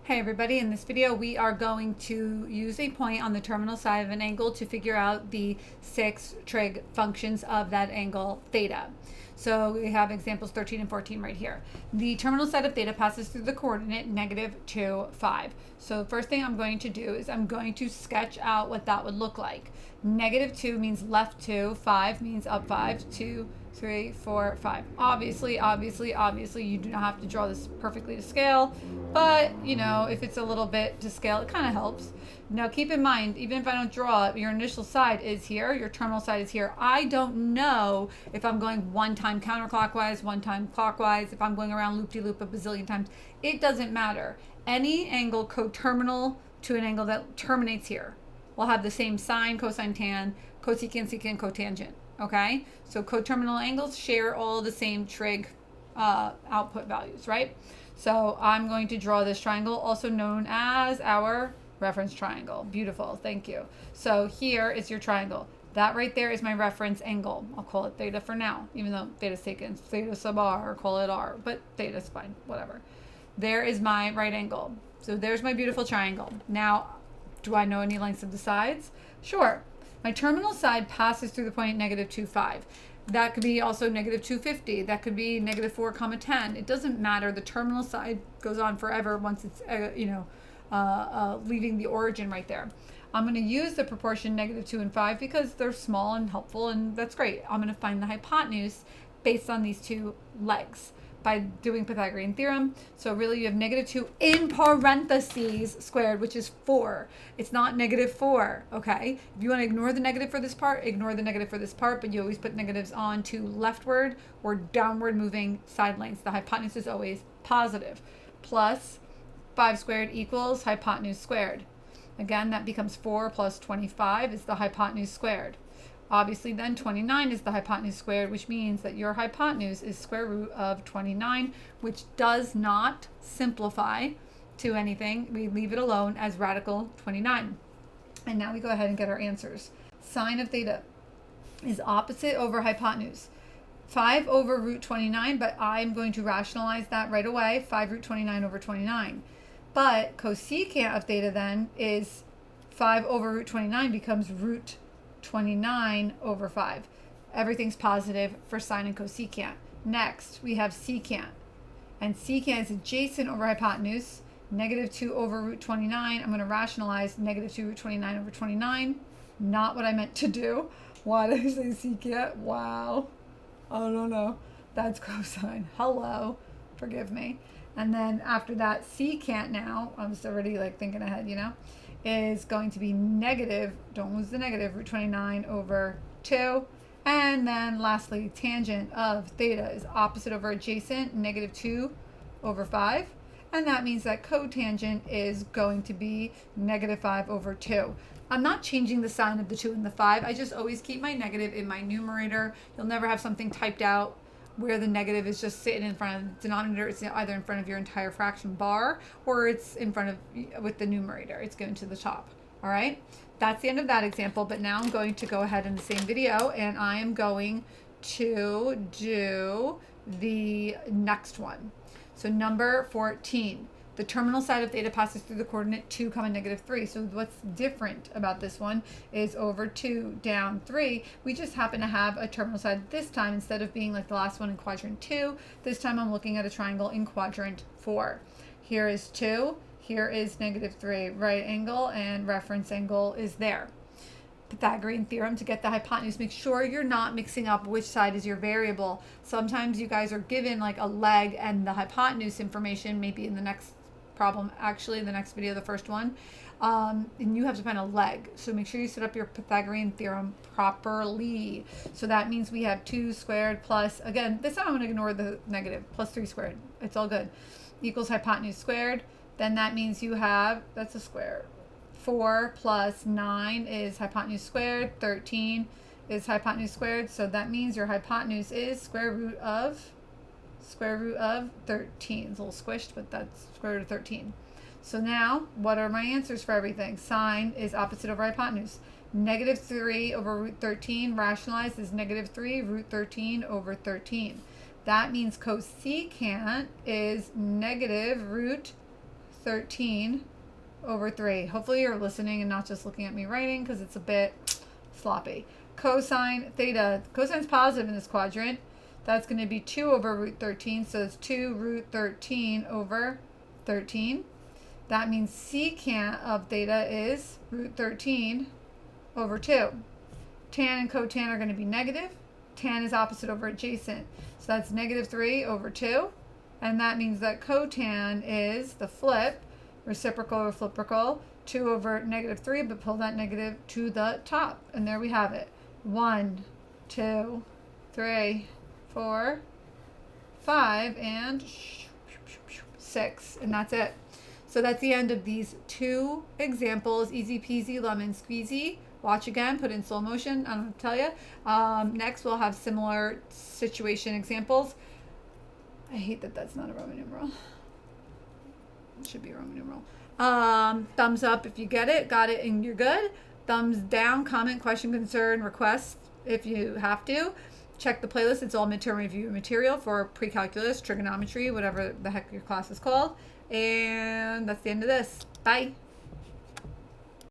Hey everybody, in this video we are going to use a point on the terminal side of an angle to figure out the 6 trig functions of that angle theta. So we have examples 13 and 14 right here. The terminal side of theta passes through the coordinate -2, 5. So the first thing I'm going to do is I'm going to sketch out what that would look like. -2 means left 2, 5 means up 5, 2, 3, 4, 5. Obviously, you do not have to draw this perfectly to scale, but you know, if it's a little bit to scale, it kind of helps. Now keep in mind, even if I don't draw it, your initial side is here, your terminal side is here. I don't know if I'm going one time counterclockwise, one time clockwise, if I'm going around loop-de-loop a bazillion times. It doesn't matter. Any angle coterminal to an angle that terminates here will have the same sine, cosine, tan, cosecant, secant, cotangent. Okay, so coterminal angles share all the same trig output values, right? So I'm going to draw this triangle, also known as our reference triangle. Beautiful, thank you. So here is your triangle. That right there is my reference angle. I'll call it theta for now, even though theta's taken theta sub r, or call it r, but theta's fine, whatever. There is my right angle. So there's my beautiful triangle. Now, do I know any lengths of the sides? Sure. My terminal side passes through the point -2, 5. That could be also -250. That could be -4, 10. It doesn't matter. The terminal side goes on forever once it's leaving the origin right there. I'm going to use the proportion -2 and 5 because they're small and helpful, and that's great. I'm going to find the hypotenuse based on these two legs by doing Pythagorean theorem. So really you have -2 in parentheses squared, which is 4. It's not -4, okay? If you want to ignore the negative for this part, ignore the negative for this part, but you always put negatives on to leftward or downward moving side lengths. The hypotenuse is always positive. Plus 5 squared equals hypotenuse squared. Again, that becomes 4 plus 25 is the hypotenuse squared. Obviously, then 29 is the hypotenuse squared, which means that your hypotenuse is square root of 29, which does not simplify to anything. We leave it alone as radical 29. And now we go ahead and get our answers. Sine of theta is opposite over hypotenuse. 5 over root 29, but I'm going to rationalize that right away. 5 root 29 over 29. But cosecant of theta then is 5 over root 29 becomes root 29 over 5. Everything's positive for sine and cosecant. Next, we have secant. And secant is adjacent over hypotenuse. -2 over root 29. I'm going to rationalize -2 root 29 over 29. Not what I meant to do. Why did I say secant? Wow. I don't know. That's cosine. Hello. Forgive me. And then after that, secant now, I'm just already like thinking ahead, you know, is going to be negative, don't lose the negative, root 29 over 2. And then lastly, tangent of theta is opposite over adjacent, -2 over 5. And that means that cotangent is going to be -5 over 2. I'm not changing the sign of the 2 and the 5. I just always keep my negative in my numerator. You'll never have something typed out where the negative is just sitting in front of the denominator. It's either in front of your entire fraction bar or it's in front of with the numerator. It's going to the top. All right, that's the end of that example. But now I'm going to go ahead in the same video and I am going to do the next one. So number 14. The terminal side of theta passes through the coordinate 2, -3. So what's different about this one is over 2 down 3. We just happen to have a terminal side this time instead of being like the last one in quadrant 2. This time I'm looking at a triangle in quadrant 4. Here is 2. Here is -3. Right angle and reference angle is there. Pythagorean theorem to get the hypotenuse. Make sure you're not mixing up which side is your variable. Sometimes you guys are given like a leg and the hypotenuse information, maybe in the next problem, actually in the next video, the first one, and you have to find a leg. So make sure you set up your Pythagorean theorem properly. So that means we have 2 squared plus, again, this time I'm going to ignore the negative, plus 3 squared. It's all good. Equals hypotenuse squared. Then that means you have, that's a square. 4 plus 9 is hypotenuse squared. 13 is hypotenuse squared. So that means your hypotenuse is square root of 13. It's a little squished, but that's square root of 13. So now, what are my answers for everything? Sine is opposite over hypotenuse. -3 over root 13 rationalized is -3 root 13 over 13. That means cosecant is negative root 13 over 3. Hopefully you're listening and not just looking at me writing because it's a bit sloppy. Cosine theta. Cosine's positive in this quadrant. That's going to be 2 over root 13. So it's 2 root 13 over 13. That means secant of theta is root 13 over 2. Tan and cotan are going to be negative. Tan is opposite over adjacent. So that's negative 3 over 2. And that means that cotan is the flip, reciprocal or fliprical, 2 over negative 3, but pull that negative to the top. And there we have it. 1, 2, 3, 4, 5, and 6. And that's it. So that's the end of these 2 examples. Easy peasy lemon squeezy. Watch again, put in slow motion. I don't know what to tell you. Next, we'll have similar situation examples. I hate that that's not a Roman numeral. It should be a Roman numeral. Thumbs up if you get it, got it, and you're good. Thumbs down, comment, question, concern, request if you have to. Check the playlist. It's all midterm review material for pre-calculus, trigonometry, whatever the heck your class is called. And that's the end of this. Bye.